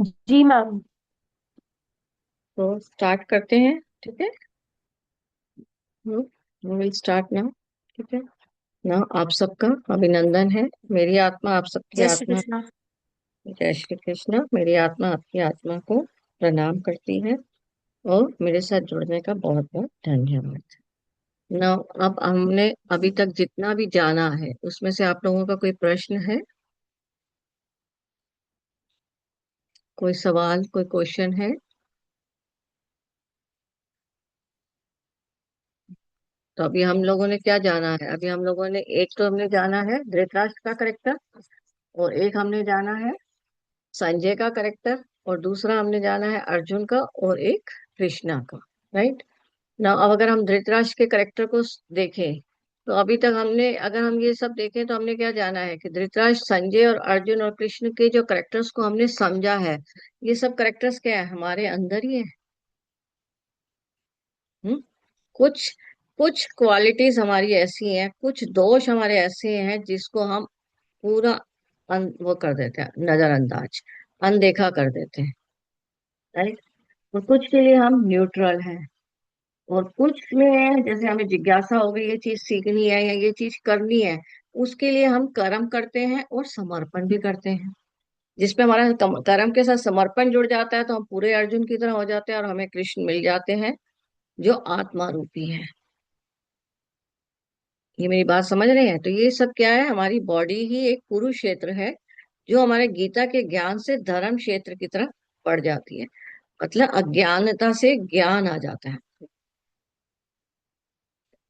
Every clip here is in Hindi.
जी मैम। तो स्टार्ट करते हैं। ठीक है। Will start now. ठीक है ना। आप सबका अभिनंदन है। मेरी आत्मा आप सबकी जय श्री आत्मा। कृष्णा। जय श्री कृष्ण। मेरी आत्मा आपकी आत्मा को प्रणाम करती है और मेरे साथ जुड़ने का बहुत बहुत धन्यवाद। ना, अब हमने अभी तक जितना भी जाना है उसमें से आप लोगों का कोई प्रश्न है? कोई सवाल, कोई क्वेश्चन है? तो अभी हम लोगों ने क्या जाना है? अभी हम लोगों ने एक तो हमने जाना है धृतराष्ट्र का करेक्टर, और एक हमने जाना है संजय का करेक्टर, और दूसरा हमने जाना है अर्जुन का, और एक कृष्णा का। राइट ना। अब अगर हम धृतराष्ट्र के करेक्टर को देखें, तो अभी तक हमने, अगर हम ये सब देखें तो हमने क्या जाना है कि धृतराष्ट्र, संजय और अर्जुन और कृष्ण के जो करेक्टर्स को हमने समझा है, ये सब करेक्टर्स क्या है? हमारे अंदर ही है। हम्म कुछ कुछ क्वालिटीज हमारी ऐसी हैं, कुछ दोष हमारे ऐसे हैं जिसको हम पूरा वो कर देते हैं, नजरअंदाज, अनदेखा कर देते हैं। राइट। और कुछ के लिए हम न्यूट्रल हैं, और कुछ में जैसे हमें जिज्ञासा हो गई, ये चीज सीखनी है या ये चीज करनी है, उसके लिए हम कर्म करते हैं और समर्पण भी करते हैं। जिसपे हमारा कर्म के साथ समर्पण जुड़ जाता है तो हम पूरे अर्जुन की तरह हो जाते हैं और हमें कृष्ण मिल जाते हैं, जो आत्मा रूपी है। ये मेरी बात समझ रहे हैं? तो ये सब क्या है? हमारी बॉडी ही एक कुरुक्षेत्र है, जो हमारे गीता के ज्ञान से धर्म क्षेत्र की तरफ बढ़ जाती है। मतलब अज्ञानता से ज्ञान आ जाता है।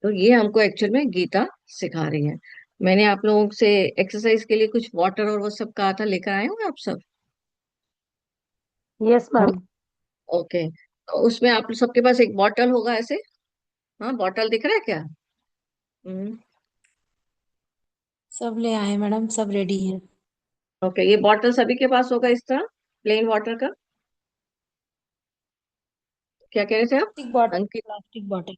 तो ये हमको एक्चुअल में गीता सिखा रही है। मैंने आप लोगों से एक्सरसाइज के लिए कुछ वाटर और वो सब कहा था, लेकर आए होंगे आप सब। Yes ma'am. ओके। तो उसमें आप सबके पास एक बॉटल होगा ऐसे। हाँ, बॉटल दिख रहा है क्या? हम्म। सब ले आए मैडम, सब रेडी है। ओके, ये बॉटल सभी के पास होगा इस तरह, प्लेन वाटर का। क्या कह रहे थे आप plastic bottle, Ankit? Plastic bottle.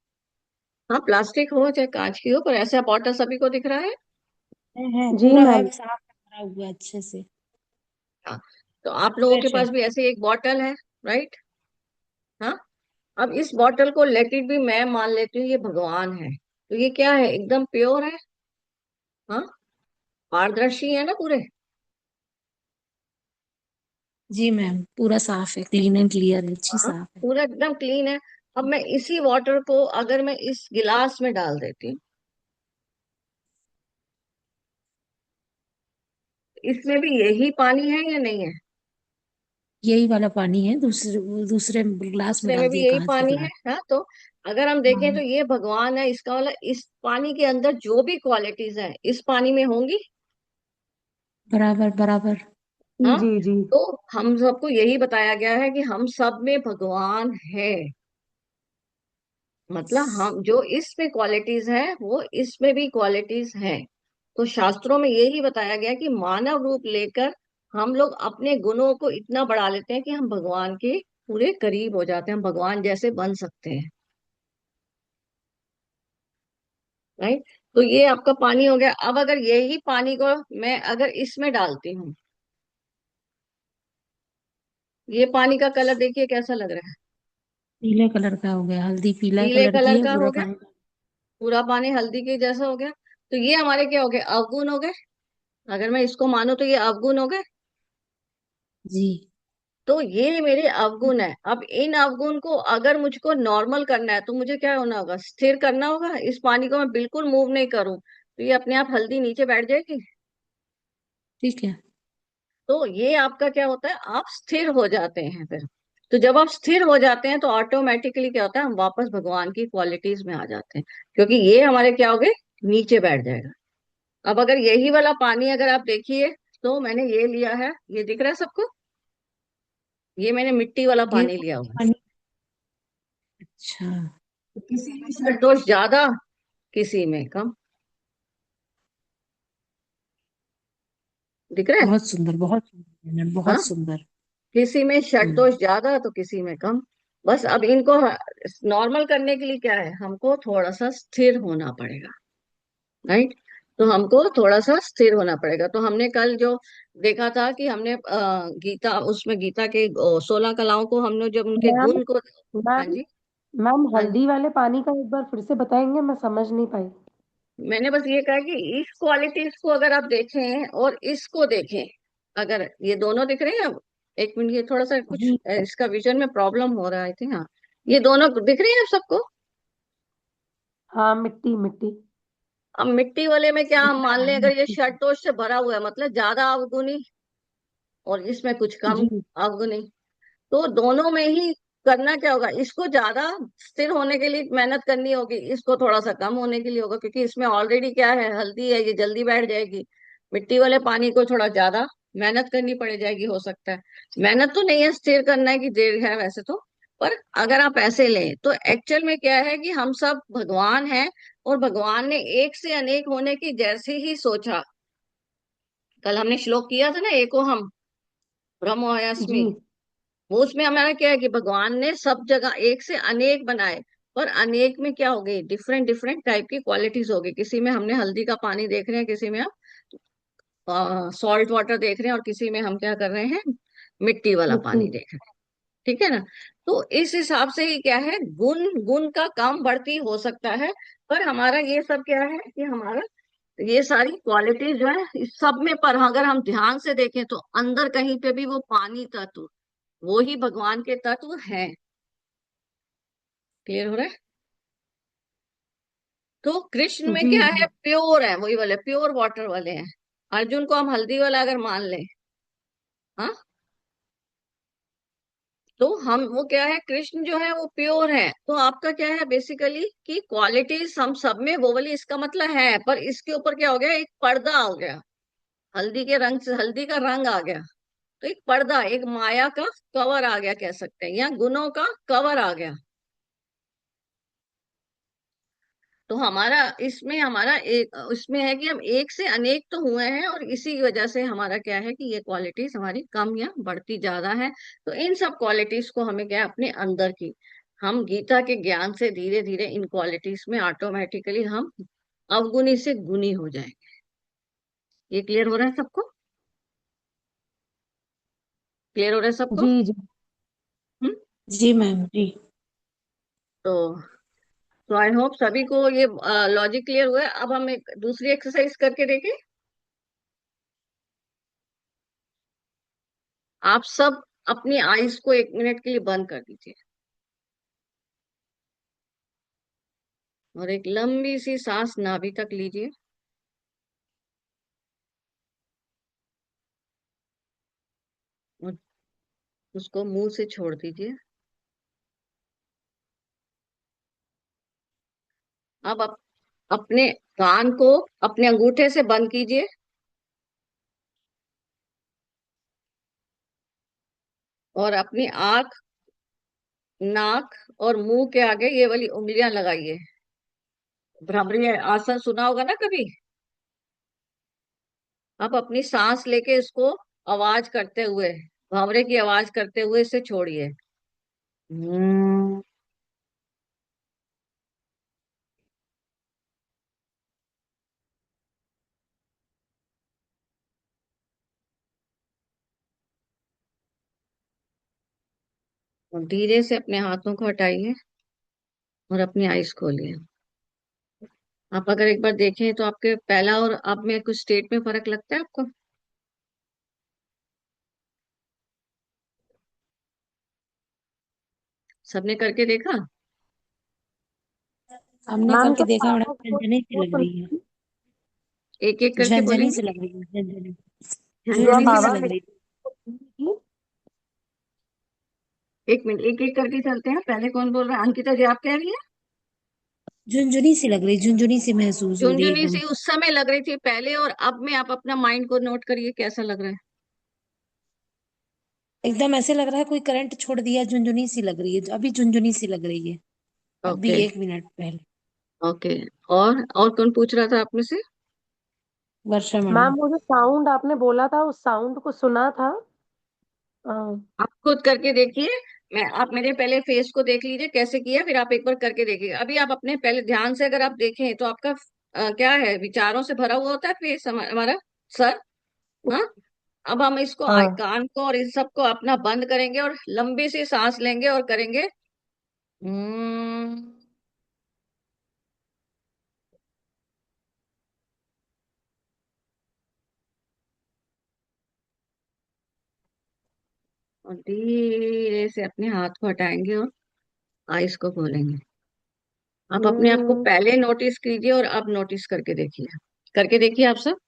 हाँ, प्लास्टिक हो चाहे कांच की हो, पर ऐसा बॉटल सभी को दिख रहा है। है जी पूरा है, मैम। साफ भरा हुआ है अच्छे से। हाँ। तो आप लोगों के फ्रेश है। पास भी ऐसे एक बॉटल है। राइट। हाँ। अब इस बॉटल को लेट इट बी, मैं मान लेती हूँ ये भगवान है, तो ये क्या है? एकदम प्योर है। हाँ, पारदर्शी है ना पूरे। जी मैम, पूरा साफ है, क्लीन एंड क्लियर है, अच्छी हाँ, साफ है। पूरा एकदम क्लीन है। अब मैं इसी वाटर को अगर मैं इस गिलास में डाल देती हूँ, इसमें भी यही पानी है या नहीं है? यही वाला पानी है, दूसरे दूसरे ग्लास में दूसरे में डाल भी दिए, यही कांच के पानी है। ग्लास। हाँ, तो अगर हम देखें तो हाँ, ये भगवान है, इसका मतलब इस पानी के अंदर जो भी क्वालिटीज हैं इस पानी में होंगी। बराबर बराबर। हाँ। जी जी। तो हम सबको यही बताया गया है कि हम सब में भगवान है। मतलब हम जो इसमें क्वालिटीज हैं वो इसमें भी क्वालिटीज हैं। तो शास्त्रों में यही बताया गया कि मानव रूप लेकर हम लोग अपने गुणों को इतना बढ़ा लेते हैं कि हम भगवान के पूरे करीब हो जाते हैं, हम भगवान जैसे बन सकते हैं। राइट। तो ये आपका पानी हो गया। अब अगर यही पानी को मैं अगर इसमें डालती हूँ, ये पानी का कलर देखिए कैसा लग रहा है। पीले कलर का हो गया, हल्दी पीला पीले कलर की कलर है का पूरा हो गया। पानी। पूरा पानी हल्दी के जैसा हो गया। तो ये हमारे क्या हो गए? अवगुण हो गए। अगर मैं इसको मानूं तो ये अवगुण हो गए। जी। तो ये मेरे अवगुण है। अब इन अवगुण को अगर मुझको नॉर्मल करना है तो मुझे क्या होना होगा? स्थिर करना होगा। इस पानी को मैं बिल्कुल मूव नहीं करूं तो ये अपने आप हल्दी नीचे बैठ जाएगी। ठीक है। तो ये आपका क्या होता है? आप स्थिर हो जाते हैं फिर। तो जब आप स्थिर हो जाते हैं तो ऑटोमेटिकली क्या होता है? हम वापस भगवान की क्वालिटीज में आ जाते हैं, क्योंकि ये हमारे क्या हो गए? नीचे बैठ जाएगा। अब अगर यही वाला पानी अगर आप देखिए, तो मैंने ये लिया है, ये दिख रहा है सबको? ये मैंने मिट्टी वाला ये पानी लिया हुआ है। पानी। अच्छा। तो किसी में शट दोष ज्यादा, किसी में कम। दिख रहा है? बहुत सुंदर, बहुत सुंदर मैम, हाँ, बहुत सुंदर। किसी में शट हम्म। दोष ज्यादा तो किसी में कम। बस अब इनको नॉर्मल करने के लिए क्या है? हमको थोड़ा सा स्थिर होना पड़ेगा। राइट। तो हमको थोड़ा सा स्थिर होना पड़ेगा। तो हमने कल जो देखा था कि हमने गीता, उसमें गीता के 16 कलाओं को हमने जब उनके मैम गुण को। हाँ मैम जी। मैम हाँ जी। हल्दी वाले पानी का एक बार फिर से बताएंगे, मैं समझ नहीं पाई। मैंने बस ये कहा कि इस क्वालिटीज को अगर आप देखें और इसको देखें, अगर ये दोनों दिख रहे हैं अब, एक मिनट, ये थोड़ा सा कुछ जी। इसका विजन में प्रॉब्लम हो रहा है थी। हाँ, ये दोनों दिख रहे हैं आप सबको। हाँ, मिट्टी मिट्टी। अब मिट्टी वाले में क्या दिख हम मान रहा लें, है अगर ये मिट्टी। शर्टोश से भरा हुआ है मतलब ज्यादा अवगुणी, और इसमें कुछ कम जी अवगुणी, तो दोनों में ही करना क्या होगा, इसको ज्यादा स्थिर होने के लिए मेहनत करनी होगी, इसको थोड़ा सा कम होने के लिए होगा, क्योंकि इसमें ऑलरेडी क्या है, हल्दी है, ये जल्दी बैठ जाएगी। मिट्टी वाले पानी को थोड़ा ज्यादा मेहनत करनी पड़ जाएगी, हो सकता है। मेहनत तो नहीं है, स्थिर करना है कि देर है वैसे तो। पर अगर आप ऐसे लें तो एक्चुअल में क्या है कि हम सब भगवान हैं, और भगवान ने एक से अनेक होने की जैसे ही सोचा। कल हमने श्लोक किया था ना, एको हम जी ब्रह्मोस्मि। वो उसमें हमारा क्या है कि भगवान ने सब जगह एक से अनेक बनाए, पर अनेक में क्या हो गई, डिफरेंट डिफरेंट टाइप की क्वालिटीज हो गई। किसी में हमने हल्दी का पानी देख रहे हैं, किसी में हम सॉल्ट वाटर देख रहे हैं, और किसी में हम क्या कर रहे हैं, मिट्टी वाला मिट्टी। पानी देख रहे हैं। ठीक है ना। तो इस हिसाब से ही क्या है, गुण गुण का काम बढ़ती हो सकता है। पर हमारा ये सब क्या है कि हमारा ये सारी क्वालिटीज जो है इस सब में, पर अगर हम ध्यान से देखें तो अंदर कहीं पे भी वो पानी तत्व, वो ही भगवान के तत्व हैं। क्लियर हो रहा है। तो कृष्ण में जी क्या है, जी। प्योर है, वही वाले प्योर वाटर वाले हैं। अर्जुन को हम हल्दी वाला अगर मान लें, हाँ, तो हम वो क्या है, कृष्ण जो है वो प्योर है। तो आपका क्या है बेसिकली कि क्वालिटीज हम सब में वो वाली, इसका मतलब है, पर इसके ऊपर क्या हो गया, एक पर्दा हो गया। हल्दी के रंग से हल्दी का रंग आ गया, तो एक पर्दा, एक माया का कवर आ गया, कह सकते हैं, या गुणों का कवर आ गया। तो हमारा इसमें हमारा एक इसमें है कि हम एक से अनेक तो हुए हैं, और इसी की वजह से हमारा क्या है कि ये क्वालिटीज हमारी कम या बढ़ती ज्यादा है। तो इन सब क्वालिटीज को हमें क्या है, अपने अंदर की, हम गीता के ज्ञान से धीरे धीरे इन क्वालिटीज में ऑटोमेटिकली हम अवगुणी से गुणी हो जाएंगे। ये क्लियर हो रहा है सबको? क्लियर हो रहा है सबको? जी जी। हम्म। जी मैम जी। तो तो आई होप सभी को ये लॉजिक क्लियर हुआ है। अब हम एक दूसरी एक्सरसाइज करके देखें। आप सब अपनी आईज को 1 मिनट के लिए बंद कर दीजिए, और एक लंबी सी सांस नाभि तक लीजिए, और उसको मुंह से छोड़ दीजिए। अब अपने कान को अपने अंगूठे से बंद कीजिए, और अपनी आंख, नाक और मुंह के आगे ये वाली उंगलियां लगाइए। भ्रामरी आसन सुना होगा ना कभी। अब अपनी सांस लेके इसको आवाज करते हुए, भंवरे की आवाज करते हुए इसे छोड़िए। और धीरे से अपने हाथों को हटाइए, और अपनी आईज खोलिए। आप अगर एक बार देखें तो आपके पहला और अब में कुछ स्टेट में फर्क लगता है आपको? सबने करके देखा? हमने मैम करके जो देखा, बड़ा साउंड झंझनी सी वो लग रही है। सुन, एक एक करके झंझनी बोलेंगे। से लग रही है, झंझनी। जो झंझनी आप झुनझुनी सी से लग आवाज लग रही। रही की। एक मिनट, एक एक करके चलते हैं। पहले कौन बोल रहा है? अंकिता जी आप कह रही है। है, झुनझुनी सी लग रही, झुनझुनी सी महसूस हो रही है झुनझुनी एकदम। सी उस समय लग रही थी पहले, और अब में आप अपना माइंड को नोट करिए कैसा लग रहा है। एकदम ऐसे लग रहा है कोई करंट छोड़ दिया, झुनझुनी सी लग रही है, अभी झुनझुनी सी लग रही है। अभी ओके। 1 मिनट पहले। ओके। और कौन पूछ रहा था आप में से? वर्षा मैम मैडम। वो जो साउंड आपने बोला था उस साउंड को सुना था। आप खुद करके देखिए। मैं आप मेरे पहले फेस को देख लीजिए कैसे किया, फिर आप एक बार करके देखिए। अभी आप अपने पहले ध्यान से अगर आप देखें तो आपका क्या है, विचारों से भरा हुआ होता है फेस हमारा, सर। हाँ। अब हम इसको हाँ। कान को और इस सब को अपना बंद करेंगे और लंबी सी सांस लेंगे और करेंगे और धीरे से अपने हाथ को हटाएंगे और आइस को खोलेंगे। आप अपने आप को हम्म। पहले नोटिस कीजिए और अब नोटिस करके देखिए। करके देखिए आप सब।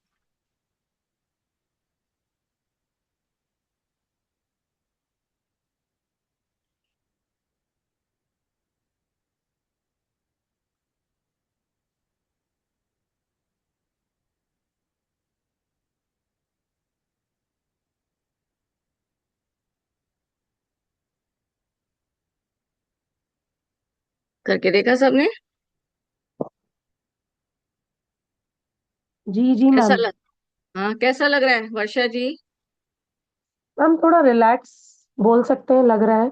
करके देखा सबने? जी जी कैसा मैम। लग हाँ, कैसा लग रहा है वर्षा जी? मैम थोड़ा रिलैक्स बोल सकते हैं, लग रहा है।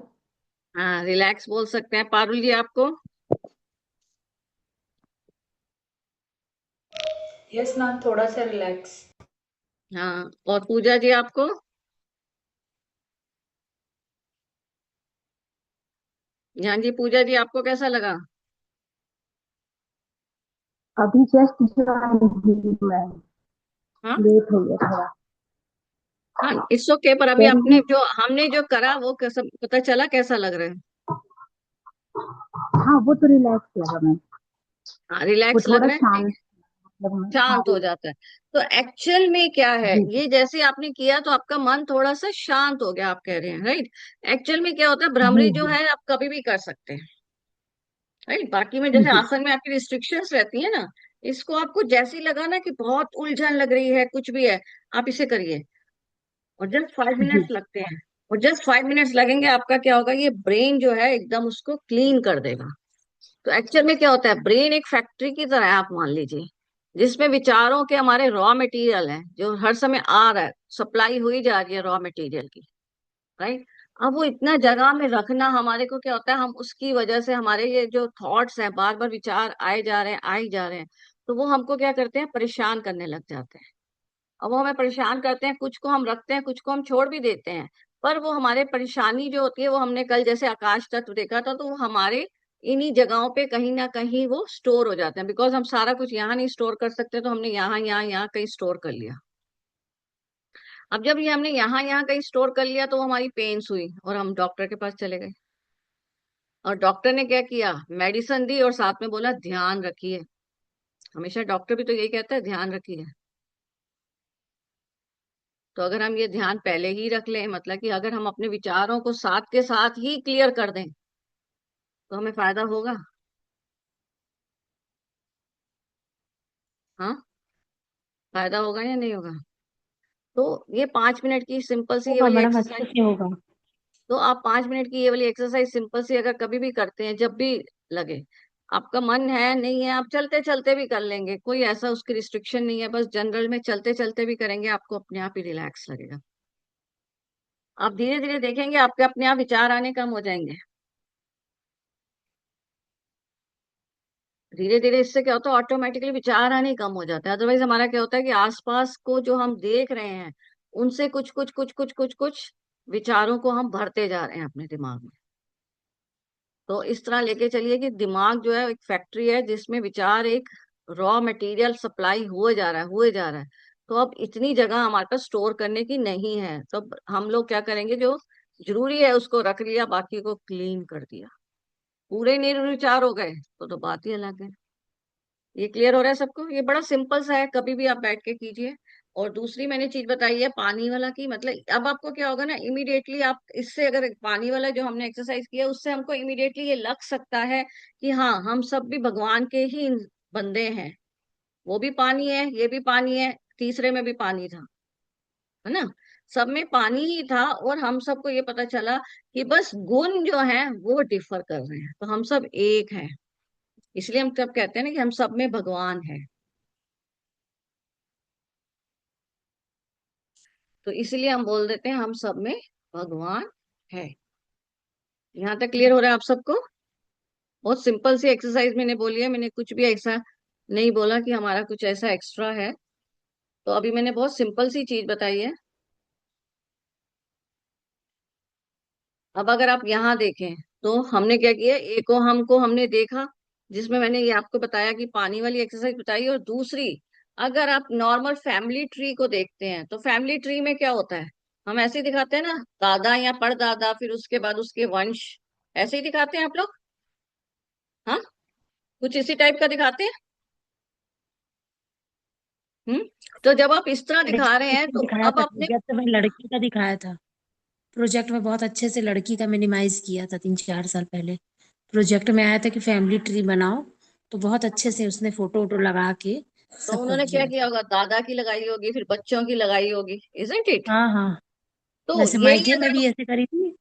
हाँ, रिलैक्स बोल सकते हैं। पारुल जी आपको? यस मैम, थोड़ा सा रिलैक्स। हाँ, और पूजा जी आपको? हाँ जी, पूजा जी आपको कैसा लगा? अभी जस्ट ज्वाइन हुई मैम, हाँ। लेट हो गया थोड़ा। हाँ, इट्स ओके, पर अभी कह आपने रही जो हमने जो करा वो कैसा पता चला, कैसा लग रहा है? हाँ, वो तो रिलैक्स लगा मैम। हाँ, वो रिलैक्स लग थोड़ा रहा है, ठीक शांत है। मतलब शांत हो हाँ। जाता है। तो एक्चुअल में क्या है, जी ये जैसे आपने किया तो आपका मन थोड़ा सा शांत हो गया, आप कह रहे हैं, राइट? एक्चुअल में क्या होता है, जी भ्रमरी जो जी है आप कभी भी कर सकते हैं, राइट? बाकी में जी जैसे जी आसन में आपकी रिस्ट्रिक्शंस रहती है ना, इसको आपको जैसी लगा ना कि बहुत उलझन लग रही है, कुछ भी है, आप इसे करिए। और जस्ट 5 मिनट्स जी लगते हैं। और जस्ट 5 मिनट्स लगेंगे, आपका क्या होगा, ये ब्रेन जो है एकदम उसको क्लीन कर देगा। तो एक्चुअल में क्या होता है, ब्रेन एक फैक्ट्री की तरह है, आप मान लीजिए, जिसमें विचारों के हमारे रॉ मटेरियल है, जो हर समय आ रहा है, सप्लाई हुई जा रही है रॉ मटेरियल की, राइट? अब वो इतना जगह में रखना, हमारे को क्या होता है, हम उसकी वजह से हमारे ये जो थॉट्स हैं, बार बार विचार आए जा रहे हैं, आए जा रहे हैं, तो वो हमको क्या करते हैं, परेशान करने लग जाते हैं। अब वो हमें परेशान करते हैं, कुछ को हम रखते हैं, कुछ को हम छोड़ भी देते हैं। पर वो हमारे परेशानी जो होती है, वो हमने कल जैसे आकाश तत्व देखा था, तो वो हमारे इन्हीं जगहों पे कहीं ना कहीं वो स्टोर हो जाते हैं। बिकॉज हम सारा कुछ यहाँ नहीं स्टोर कर सकते, तो हमने यहाँ यहाँ यहाँ कहीं स्टोर कर लिया। अब जब ये हमने यहाँ यहाँ कहीं स्टोर कर लिया, तो वो हमारी पेन्स हुई और हम डॉक्टर के पास चले गए। और डॉक्टर ने क्या किया, मेडिसिन दी और साथ में बोला ध्यान रखिए। हमेशा डॉक्टर भी तो यही कहता है, ध्यान रखिए। तो अगर हम ये ध्यान पहले ही रख लें, मतलब कि अगर हम अपने विचारों को साथ के साथ ही क्लियर कर दें, तो हमें फायदा होगा। हाँ, फायदा होगा या नहीं होगा? तो ये 5 मिनट की सिंपल सी ये होगा वाली मैडम, अच्छे एक्सरसाइज, से होगा। तो आप 5 मिनट की ये वाली एक्सरसाइज सिंपल सी अगर कभी भी करते हैं, जब भी लगे, आपका मन है नहीं है, आप चलते चलते भी कर लेंगे, कोई ऐसा उसकी रिस्ट्रिक्शन नहीं है, बस जनरल में चलते चलते भी करेंगे, आपको अपने आप ही रिलैक्स लगेगा। आप धीरे धीरे देखेंगे आपके अपने आप विचार आने कम हो जाएंगे। धीरे धीरे इससे क्या होता है, ऑटोमेटिकली विचार आने कम हो जाते हैं। अदरवाइज हमारा क्या होता है कि आसपास को जो हम देख रहे हैं, उनसे कुछ कुछ कुछ कुछ कुछ कुछ विचारों को हम भरते जा रहे हैं अपने दिमाग में। तो इस तरह लेके चलिए कि दिमाग जो है एक फैक्ट्री है, जिसमें विचार एक रॉ मटेरियल सप्लाई हुए जा रहा है, हुए जा रहा है। तो अब इतनी जगह हमारे पास स्टोर करने की नहीं है, तो अब हम लोग क्या करेंगे, जो जरूरी है उसको रख लिया, बाकी को क्लीन कर दिया। पूरे निर्विचार हो गए तो बात ही अलग है। ये क्लियर हो रहा है सबको? ये बड़ा सिंपल सा है, कभी भी आप बैठ के कीजिए। और दूसरी मैंने चीज बताई है पानी वाला की, मतलब अब आपको क्या होगा ना, इमीडिएटली आप इससे, अगर पानी वाला जो हमने एक्सरसाइज किया, उससे हमको इमीडिएटली ये लग सकता है कि हाँ, हम सब भी भगवान के ही बंदे हैं। वो भी पानी है, ये भी पानी है, तीसरे में भी पानी था, है ना? सब में पानी ही था, और हम सबको ये पता चला कि बस गुण जो है वो डिफर कर रहे हैं, तो हम सब एक हैं। इसलिए हम सब कहते हैं ना कि हम सब में भगवान है। तो इसलिए हम बोल देते हैं हम सब में भगवान है। यहाँ तक क्लियर हो रहा है आप सबको? बहुत सिंपल सी एक्सरसाइज मैंने बोली है, मैंने कुछ भी ऐसा नहीं बोला कि हमारा कुछ ऐसा एक्स्ट्रा है। तो अभी मैंने बहुत सिंपल सी चीज बताई है। अब अगर आप यहाँ देखें तो हमने क्या किया, एक को हमको हमने देखा जिसमें मैंने ये आपको बताया कि पानी वाली एक्सरसाइज बताई, और दूसरी अगर आप नॉर्मल फैमिली ट्री को देखते हैं तो फैमिली ट्री में क्या होता है, हम ऐसे ही दिखाते हैं ना, दादा या परदादा, फिर उसके बाद उसके वंश, ऐसे ही दिखाते हैं आप लोग। हाँ, कुछ इसी टाइप का दिखाते हैं। हम्म। तो जब आप इस तरह दिखा रहे हैं लड़की का तो दिखाया अब था अपने, प्रोजेक्ट में, लड़की का दिखाया था। प्रोजेक्ट में बहुत अच्छे से लड़की का मिनिमाइज किया था 3-4 साल पहले। प्रोजेक्ट में आया था कि फैमिली ट्री बनाओ, तो बहुत अच्छे से उसने फोटो वोटो लगा के तो सबको उन्होंने क्या किया किया था। होगा, दादा की लगाई होगी, फिर बच्चों की लगाई होगी, इजंट इट। हाँ हाँ। तो वैसे यही मायके में अगर, भी ऐसे करी थी,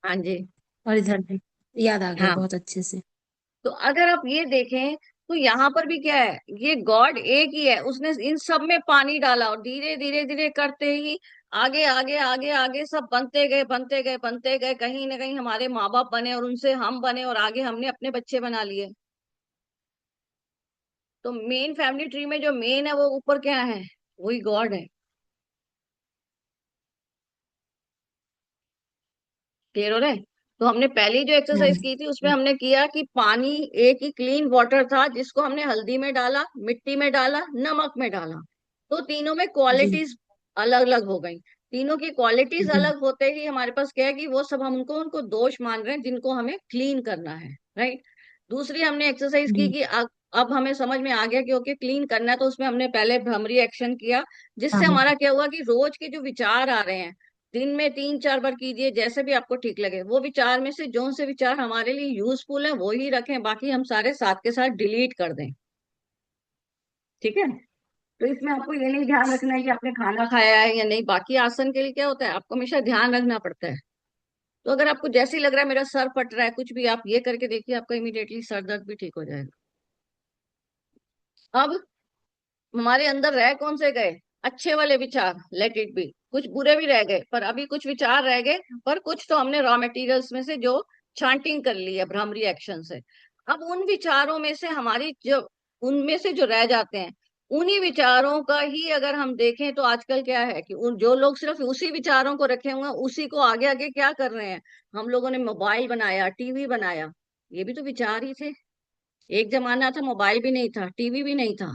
हाँ जी, और इधर भी याद आ गया हाँ, बहुत अच्छे से। तो अगर आप ये देखें तो यहाँ पर भी क्या है, ये गॉड एक ही है, उसने इन सब में पानी डाला और धीरे धीरे धीरे करते ही आगे आगे आगे आगे सब बनते गए बनते गए बनते गए, कहीं ना कहीं हमारे माँ बाप बने और उनसे हम बने और आगे हमने अपने बच्चे बना लिए। तो मेन फैमिली ट्री में जो मेन है वो ऊपर क्या है, वही गॉड है। क्लियर हो रहा है। तो हमने पहली जो हाँ एक्सरसाइज की थी उसमें जी। हमने किया कि पानी एक ही क्लीन वाटर था जिसको हमने हल्दी में डाला, मिट्टी में डाला, नमक में डाला। तो तीनों में जी क्वालिटीज अलग अलग हो गई। तीनों की क्वालिटीज जी अलग होते ही हमारे पास क्या है कि वो सब हम उनको उनको दोष मान रहे हैं जिनको हमें क्लीन करना है, राइट। दूसरी हमने एक्सरसाइज की जी। कि अब हमें समझ में आ गया कि ओके क्लीन करना है, तो उसमें हमने पहले भ्रमरी एक्शन किया, जिससे हाँ हमारा क्या हुआ कि रोज के जो विचार आ रहे हैं, दिन में 3-4 बार कीजिए, जैसे भी आपको ठीक लगे, वो विचार में से जो से विचार हमारे लिए यूजफुल है वो ही रखें, बाकी हम सारे साथ के साथ डिलीट कर दें। ठीक है। तो इसमें आपको ये नहीं ध्यान रखना है कि आपने खाना खाया है या नहीं। बाकी आसन के लिए क्या होता है, आपको हमेशा ध्यान रखना पड़ता है। तो अगर आपको जैसे ही लग रहा है मेरा सर फट रहा है कुछ भी, आप ये करके देखिए, आपका इमीडिएटली सर दर्द भी ठीक हो जाएगा। अब हमारे अंदर रह कौन से गए, अच्छे वाले विचार, लेट इट बी, कुछ बुरे भी रह गए, पर अभी कुछ विचार रह गए, पर कुछ तो हमने रॉ मटेरियल्स में से जो छांटिंग कर ली है भ्रामरी एक्शन से। अब उन विचारों में से हमारी जो, उनमें से जो रह जाते हैं, उन्हीं विचारों का ही अगर हम देखें तो आजकल क्या है कि उन जो लोग सिर्फ उसी विचारों को रखे हुए हैं, उसी को आगे आगे क्या कर रहे हैं, हम लोगों ने मोबाइल बनाया, टीवी बनाया, ये भी तो विचार ही थे। एक जमाना था मोबाइल भी नहीं था, टीवी भी नहीं था,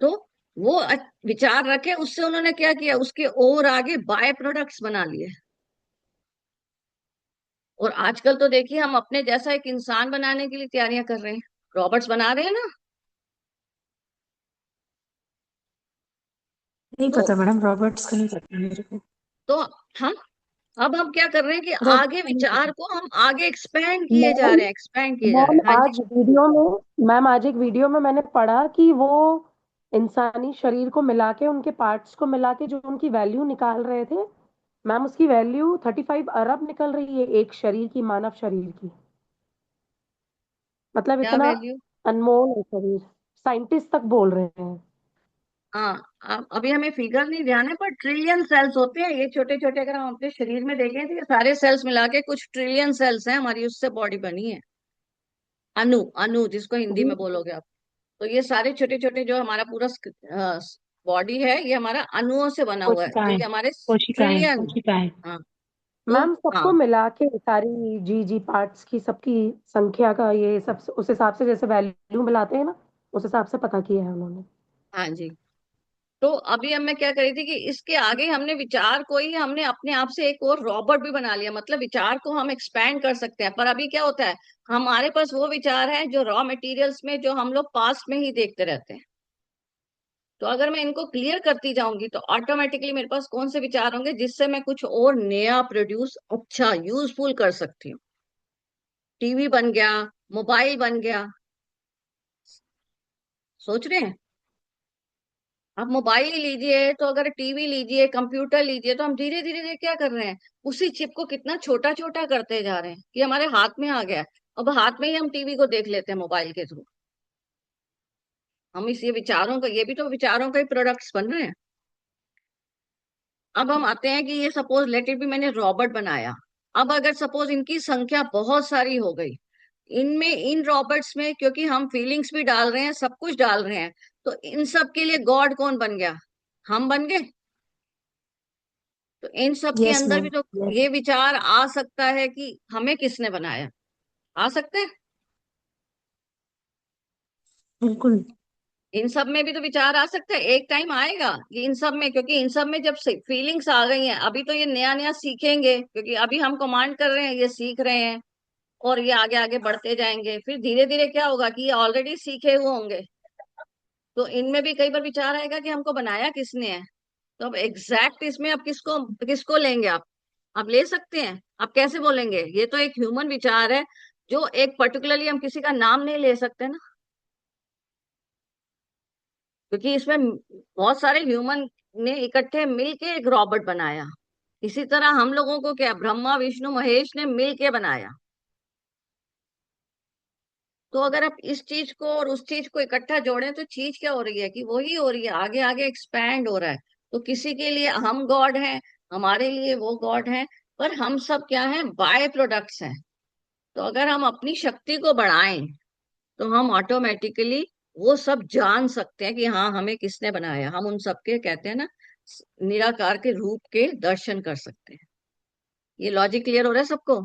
तो वो विचार रखे, उससे उन्होंने क्या किया, उसके और आगे बाय प्रोडक्ट्स बना लिए। और आजकल तो देखिए हम अपने जैसा एक इंसान बनाने के लिए तैयारियां कर रहे हैं, रॉबर्ट्स बना रहे हैं ना। नहीं तो पता मैडम, रॉबर्ट्स का नहीं पता मेरे को। तो हम अब हम क्या कर रहे हैं कि रॉबर्ट्स आगे का नहीं विचार पता। को हम आगे एक्सपेंड किए जा मैम रहे हैं, एक्सपेंड किए जा रहे मैम हैं। हाँ जी। आज वीडियो में मैम आज एक वीडियो में मैंने पढ़ा कि वो इंसानी शरीर को मिला के, उनके पार्ट्स को मिला के जो उनकी वैल्यू निकाल रहे थे, मैम उसकी वैल्यू 35 अरब निकल रही है एक शरीर की, मानव शरीर की। मतलब क्या इतना वैल्यू। अनमोल है शरीर, साइंटिस्ट तक बोल रहे हैं। हाँ, अभी हमें फिगर नहीं ध्यान है, पर ट्रिलियन सेल्स होते हैं ये छोटे छोटे, अगर हम अपने शरीर में देखें तो ये सारे सेल्स मिला के कुछ ट्रिलियन सेल्स हैं, हमारी उससे बॉडी बनी है। अणु, अणु जिसको हिंदी जी। में बोलोगे आप। तो ये सारे छोटे छोटे जो हमारा पूरा बॉडी है, ये हमारा अणुओं से बना हुआ है, तो कोशिकाएं, ये हमारे कोशिकाएं, ट्रिलियन। कोशिकाएं। हाँ। तो मैम हाँ, सबको मिला के सारी जी जी पार्ट्स की सबकी संख्या का ये सब उस हिसाब से जैसे वैल्यू मिलाते हैं ना, उस हिसाब से पता किया है उन्होंने। हाँ जी। तो अभी अब मैं क्या करी थी कि इसके आगे हमने विचार को ही हमने अपने आप से एक और रॉबोट भी बना लिया, मतलब विचार को हम एक्सपैंड कर सकते हैं। पर अभी क्या होता है, हमारे पास वो विचार है जो रॉ मटेरियल्स में, जो हम लोग पास्ट में ही देखते रहते हैं। तो अगर मैं इनको क्लियर करती जाऊंगी तो ऑटोमेटिकली मेरे पास कौन से विचार होंगे जिससे मैं कुछ और नया प्रोड्यूस, अच्छा यूजफुल कर सकती हूँ। टीवी बन गया, मोबाइल बन गया, सोच रहे हैं। आप मोबाइल ही लीजिए, तो अगर टीवी लीजिए, कंप्यूटर लीजिए, तो हम धीरे धीरे क्या कर रहे हैं, उसी चिप को कितना छोटा छोटा करते जा रहे हैं कि हमारे हाथ में आ गया है। अब हाथ में ही हम टीवी को देख लेते हैं मोबाइल के थ्रू। हम इस ये विचारों का, ये भी तो विचारों का ही प्रोडक्ट्स बन रहे हैं। अब हम आते हैं कि ये सपोज लेट इट भी मैंने रॉबोट बनाया। अब अगर सपोज इनकी संख्या बहुत सारी हो गई, इनमें, इन रॉबर्ट्स में, क्योंकि हम फीलिंग्स भी डाल रहे हैं, सब कुछ डाल रहे हैं, तो इन सब के लिए गॉड कौन बन गया? हम बन गए। तो इन सब के यस अंदर भी मैम। तो यस। ये विचार आ सकता है कि हमें किसने बनाया। आ सकता है। बिल्कुल। इन सब में भी तो विचार आ सकता है, एक टाइम आएगा कि इन सब में, क्योंकि इन सब में जब फीलिंग्स आ गई हैं, अभी तो ये नया नया सीखेंगे, क्योंकि अभी हम कमांड कर रहे हैं, ये सीख रहे हैं, और ये आगे आगे बढ़ते जाएंगे, फिर धीरे धीरे क्या होगा कि ये ऑलरेडी सीखे हुए होंगे। तो इनमें भी कई बार विचार आएगा कि हमको बनाया किसने है। तो अब एग्जैक्ट इसमें अब किसको किसको लेंगे आप ले सकते हैं? आप कैसे बोलेंगे? ये तो एक ह्यूमन विचार है, जो एक पर्टिकुलरली हम किसी का नाम नहीं ले सकते ना, क्योंकि इसमें बहुत सारे ह्यूमन ने इकट्ठे मिलके एक रॉबोट बनाया। इसी तरह हम लोगों को क्या, ब्रह्मा विष्णु महेश ने मिल के बनाया। तो अगर आप इस चीज को और उस चीज को इकट्ठा जोड़ें, तो चीज क्या हो रही है कि वही हो रही है, आगे आगे एक्सपैंड हो रहा है। तो किसी के लिए हम गॉड हैं, हमारे लिए वो गॉड हैं, पर हम सब क्या हैं? बाय प्रोडक्ट्स हैं। तो अगर हम अपनी शक्ति को बढ़ाएं, तो हम ऑटोमेटिकली वो सब जान सकते हैं कि हाँ, हमें किसने बनाया। हम उन सबके, कहते हैं ना, निराकार के रूप के दर्शन कर सकते हैं। ये लॉजिक क्लियर हो रहा है सबको?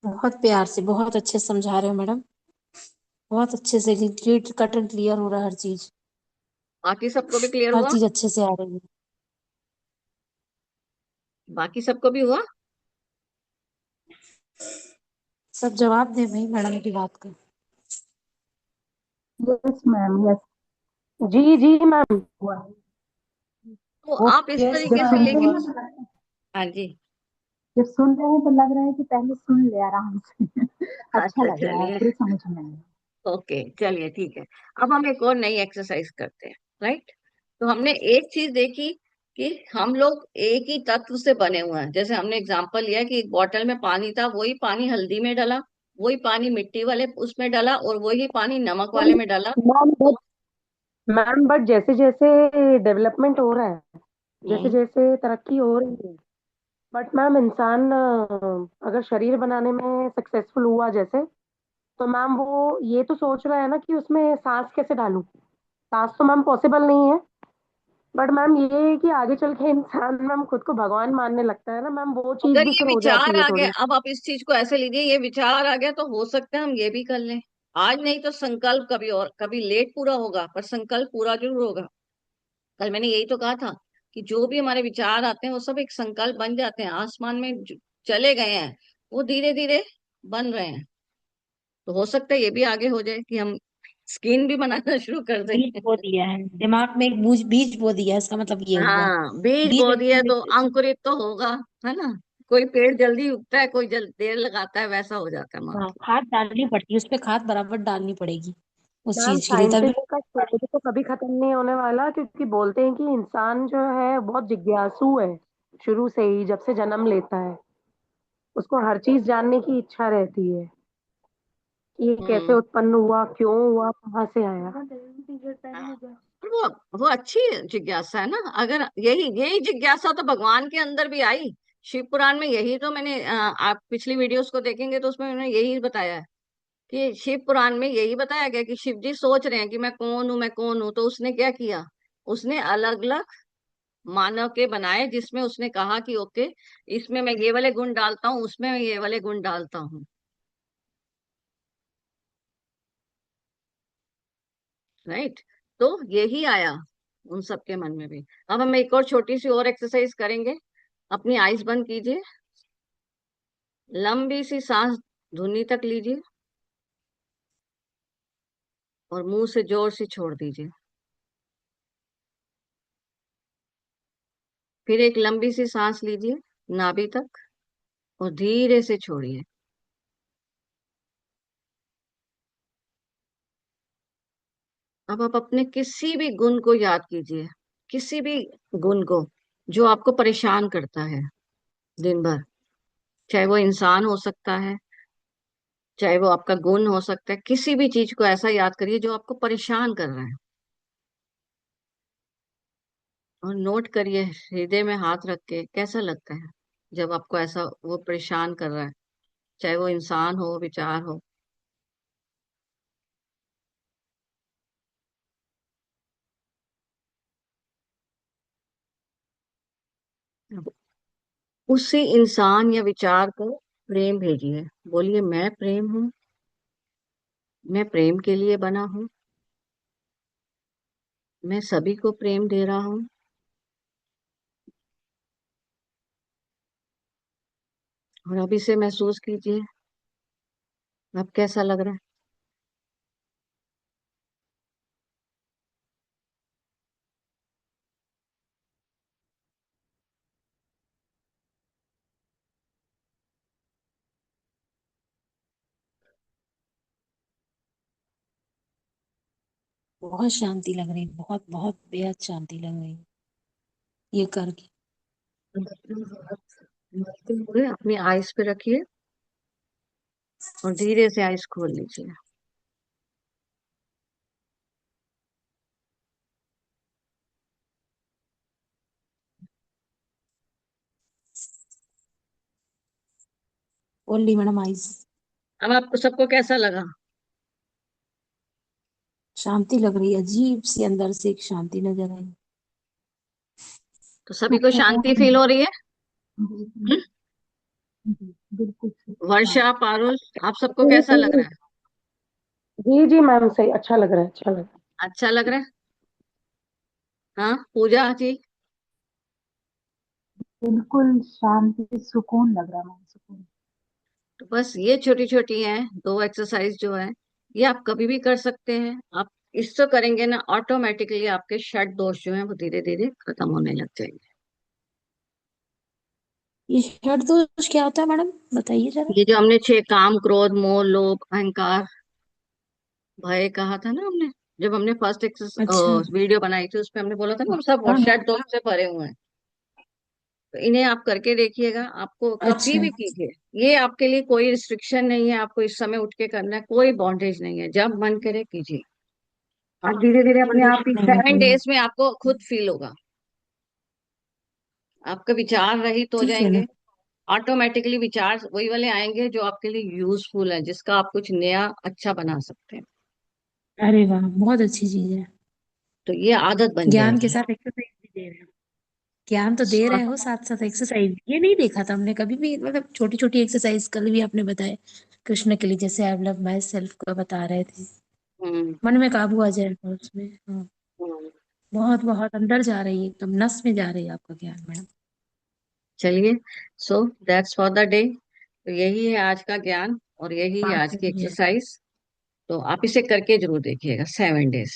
बहुत प्यार से, बहुत अच्छे से समझा रहे हो मैडम। बहुत अच्छे से क्लियर कट एंड क्लियर हो रहा है हर चीज। बाकी सबको भी क्लियर हर हुआ? चीज अच्छे से आ रही है। बाकी सबको भी हुआ? सब जवाब दे भाई मैडम की बात का। Yes ma'am, yes. जी जी मैम, हुआ। तो वो आप इस यस, तरीके जब से सुन लेके, रहे हैं ना, हाँ जी। जब सुन रहे हैं तो लग रहा है कि पहले सुन ले आराम से। अच्छा अच्छा लग रहा है, चलिए, पूरी समझ में आया। ओके चलिए ठीक है। अब हम एक और नई एक्सरसाइज करते हैं। राइट। तो हमने एक चीज देखी कि हम लोग एक ही तत्व से बने हुए हैं। जैसे हमने एग्जांपल लिया कि एक बोतल में पानी था, वही पानी हल्दी में डाला, वही पानी मिट्टी वाले उसमें डाला, और वही पानी नमक वाले में डाला। मैम तो बट जैसे जैसे डेवलपमेंट हो रहा है, जैसे हम्म, जैसे तरक्की हो रही है, बट मैम इंसान अगर शरीर बनाने में सक्सेसफुल हुआ जैसे, तो मैम वो ये तो सोच रहा है ना कि उसमें सांस कैसे डालूं। सांस तो मैम पॉसिबल नहीं है, बट मैम ये है कि आगे चल के इंसान मैम खुद को भगवान मानने लगता है ना मैम, वो चीज अगर भी ये फिर हो विचार जाती है आ गया, थोड़ी। अब आप इस चीज को ऐसे लीजिए, ये विचार आ गया तो हो सकता है हम ये भी कर लें। आज नहीं तो संकल्प कभी, और कभी लेट पूरा होगा, पर संकल्प पूरा जरूर होगा। कल मैंने यही तो कहा था कि जो भी हमारे विचार आते हैं, वो सब एक संकल्प बन जाते हैं, आसमान में चले गए हैं, वो धीरे धीरे बन रहे हैं। तो हो सकता है ये भी आगे हो जाए कि हम स्किन भी बनाना शुरू कर दें। बीज बो दिया है दिमाग में, एक बीज बो दिया है, इसका मतलब ये हुआ। हाँ, बीज बीज बो दिया तो अंकुरित। अंकुरित तो होगा, है ना? कोई पेड़ जल्दी उगता है, कोई जल्द देर लगाता है, वैसा हो जाता है मान हाँ, के। खाद डालनी पड़ती है, उस पे खाद बराबर डालनी पड़ेगी उस मैम चीज के लिए तभी। साइंटिस्ट का शोध तो कभी खत्म नहीं होने वाला, क्योंकि बोलते हैं कि इंसान जो है बहुत जिज्ञासु है। शुरू से ही जब से जन्म लेता है, उसको हर चीज जानने की इच्छा रहती है कि ये कैसे हम्म। उत्पन्न हुआ, क्यों हुआ, कहाँ से आया। हाँ, पर वो अच्छी जिज्ञासा है ना। अगर यही यही जिज्ञासा तो भगवान के अंदर भी आई। शिव पुराण में यही तो मैंने, आप पिछली वीडियोस को देखेंगे तो उसमें उन्होंने यही बताया है कि शिव पुराण में यही बताया गया कि शिव जी सोच रहे हैं कि मैं कौन हूं, मैं कौन हूं। तो उसने क्या किया? उसने अलग अलग मानव के बनाए, जिसमें उसने कहा कि ओके, इसमें मैं ये वाले गुण डालता हूँ, उसमें मैं ये वाले गुण डालता हूँ। राइट। तो यही आया उन सबके मन में भी। अब हम एक और छोटी सी और एक्सरसाइज करेंगे। अपनी आईज बंद कीजिए, लंबी सी सांस धुनी तक लीजिए, और मुंह से जोर से छोड़ दीजिए। फिर एक लंबी सी सांस लीजिए नाभि तक, और धीरे से छोड़िए। अब आप अपने किसी भी गुण को याद कीजिए, किसी भी गुण को जो आपको परेशान करता है दिन भर। चाहे वो इंसान हो सकता है, चाहे वो आपका गुण हो सकता है, किसी भी चीज को ऐसा याद करिए जो आपको परेशान कर रहा है। और नोट करिए हृदय में हाथ रख के, कैसा लगता है जब आपको ऐसा वो परेशान कर रहा है। चाहे वो इंसान हो, विचार हो। उसी इंसान या विचार को प्रेम भेजिए, बोलिए मैं प्रेम हूँ, मैं प्रेम के लिए बना हूँ, मैं सभी को प्रेम दे रहा हूँ। और अब इसे महसूस कीजिए, अब कैसा लग रहा है? बहुत शांति लग रही है, बहुत बहुत बेहद शांति लग रही है ये करके। मलते हुए अपनी आइस पे रखिए और धीरे से आइस खोल लीजिए। Only madam eyes. अब आपको सबको कैसा लगा? शांति लग रही है, अजीब सी अंदर से एक शांति नजर आई। तो सभी को शांति फील हो रही है? बिल्कुल। हम्म? बिल्कुल। वर्षा, पारुल, आप सबको जी कैसा लग रहा है? जी जी मैम, सही, अच्छा लग रहा है, अच्छा लग रहा है। अच्छा लग रहा है? हाँ पूजा जी? बिल्कुल शांति सुकून लग रहा है, सुकून। तो बस ये छोटी छोटी हैं दो एक्सरसाइज जो है, ये आप कभी भी कर सकते हैं। आप इससे करेंगे ना, ऑटोमेटिकली आपके षट दोष जो है वो धीरे धीरे खत्म होने लग जाएंगे। ये षड दोष क्या होता है मैडम, बताइए जरा। ये जो हमने छह, काम, क्रोध, मोह, लोभ, अहंकार, भय कहा था ना हमने, जब हमने फर्स्ट अच्छा। वीडियो बनाई थी उसपे हमने बोला था ना, हम सब हाँ हाँ। षट दोष से भरे हुए हैं। तो इन्हें आप करके देखिएगा, आपको कभी अच्छा। भी कीजिए। ये आपके लिए कोई रिस्ट्रिक्शन नहीं है, आपको इस समय उठ के करना है, कोई बाउंडेज नहीं है, जब मन करे कीजिए। आप धीरे धीरे अपने आप ही नहीं, 7 डेज में आपको खुद फील होगा, आपके विचार रहित हो ठीक है ना। जाएंगे। ऑटोमेटिकली विचार वही वाले आएंगे जो आपके लिए यूजफुल है, जिसका आप कुछ नया अच्छा बना सकते हैं। अरे वाह, बहुत अच्छी चीज है। तो ये आदत बन ज्ञान के जाएगी। साथ एक्सरसाइज भी दे रहे हो। ज्ञान तो दे रहे हो, साथ साथ एक्सरसाइज, ये नहीं देखा था हमने कभी भी, मतलब छोटी छोटी एक्सरसाइज कल भी आपने बताए कृष्ण के लिए, जैसे आई लव माई सेल्फ का बता रहे थे। हम्म। मन में काबू आ जाएगा उसमें। हाँ। हम्म। बहुत बहुत अंदर जा रही है, एकदम नस में जा रही है आपका ज्ञान मैडम। चलिए, so that's for the day. तो यही है आज का ज्ञान और यही है बात आज की सही है। एक्सरसाइज। तो आप इसे करके जरूर देखिएगा 7 डेज।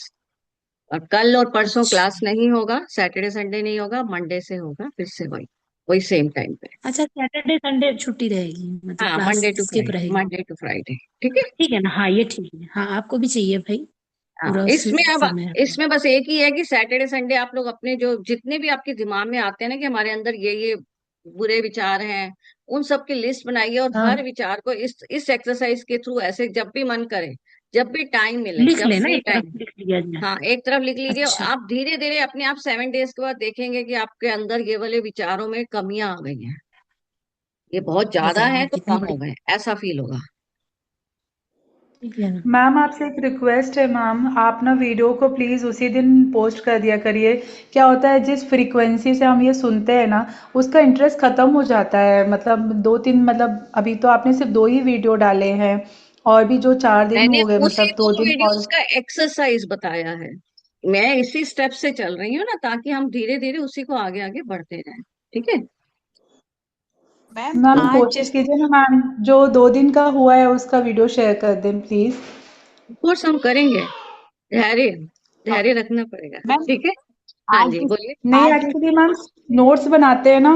और कल और परसों क्लास अच्छा। नहीं होगा, सैटरडे संडे नहीं होगा, मंडे से होगा फिर से वही, वही सेम टाइम पे। अच्छा, सैटरडे संडे छुट्टी रहेगी, मतलब हाँ, class Monday to skip Friday, रहेगी। मंडे टू फ्राइडे, ठीक है। ठीक है ना, हाँ ये ठीक है, हाँ आपको भी चाहिए भाई हाँ, पूरा इसमें अब समय अपना। इसमें बस एक ही है कि सैटरडे संडे आप लोग अपने जो जितने भी आपके दिमाग में आते हैं ना कि हमारे अंदर ये बुरे विचार हैं, उन सब की लिस्ट बनाइए और हाँ, हर विचार को इस एक्सरसाइज के थ्रू ऐसे जब भी मन करे, जब भी टाइम मिले, लिख जब लेना, फ्री एक तरफ टाइम। लिख लिया जाए। हाँ, एक तरफ लिख लीजिए। अच्छा। आप धीरे धीरे अपने आप 7 डेज के बाद देखेंगे कि आपके अंदर ये वाले विचारों में कमियां आ गई हैं, ये बहुत ज्यादा है बताइए तो कितनी कम हो बड़ी। गए, ऐसा फील होगा। ठीक है ना। मैम आपसे एक रिक्वेस्ट है मैम, आप ना वीडियो को प्लीज़ उसी दिन पोस्ट कर दिया करिए। क्या होता है, जिस फ्रीक्वेंसी से हम ये सुनते हैं ना, उसका इंटरेस्ट ख़त्म हो जाता है। मतलब दो तीन, मतलब अभी तो आपने सिर्फ दो ही वीडियो डाले हैं, और भी जो 4 दिन मैंने हो गए, उसी मतलब दो 2 दिन और। वीडियोस का एक्सरसाइज बताया है। मैं इसी स्टेप से चल रही हूँ ना, ताकि हम धीरे धीरे उसी को आगे आगे बढ़ते जाएं। ठीक है। मैम मैम आज कोशिश जैसे कीजिए ना मैम, जो 2 दिन का हुआ है उसका वीडियो शेयर कर दें प्लीज़। कोर्स हम करेंगे, धैर्य, हाँ। धैर्य रखना पड़ेगा। मैम ठीक है। हाँ आज जी, बोलिए। नहीं, आज एक्चुअली मैम नोट्स बनाते हैं ना,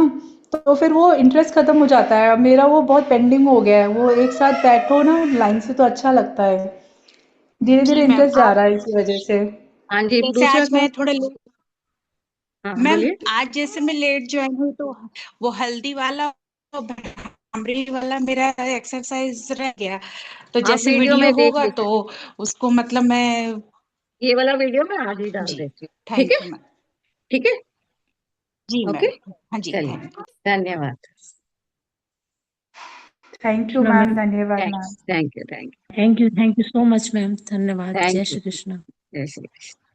तो फिर वो इंटरेस्ट खत्म हो जाता है। अब मेरा वो बहुत पेंडिंग हो गया है, वो एक साथ बैठो ना लाइन से तो अच्छा लगता है। धीरे जी धीरे मैम इंटरेस्ट जा आज रहा है इसी वजह से। हाँ जी, जैसे दूसरा आज कौन? मैं थोड़ा लेट, हाँ मैम बोलिए। आज जैसे मैं लेट ज्वाइन हुई तो वो हल्दी वाला और भ्रामरी वाला मेरा एक्सरसाइज रह गया। तो आप जैसे वीडियो वीडियो में देख होगा लीजिए, तो उसको मतलब मैं। ये वाला वीडियो मैं आज ही डाल जी देती हूँ। ठीक थैंक है। You ma'am. ठीक है। जी ओके। मैम। हाँ जी चलिए, थैंक यू। धन्यवाद। Thank you Krishna ma'am, ma'am. धन्यवाद ma'am. Thank you thank you so much ma'am, धन्यवाद। जय थैंक श्री यू। कृष्ण। जय श्री कृष्ण।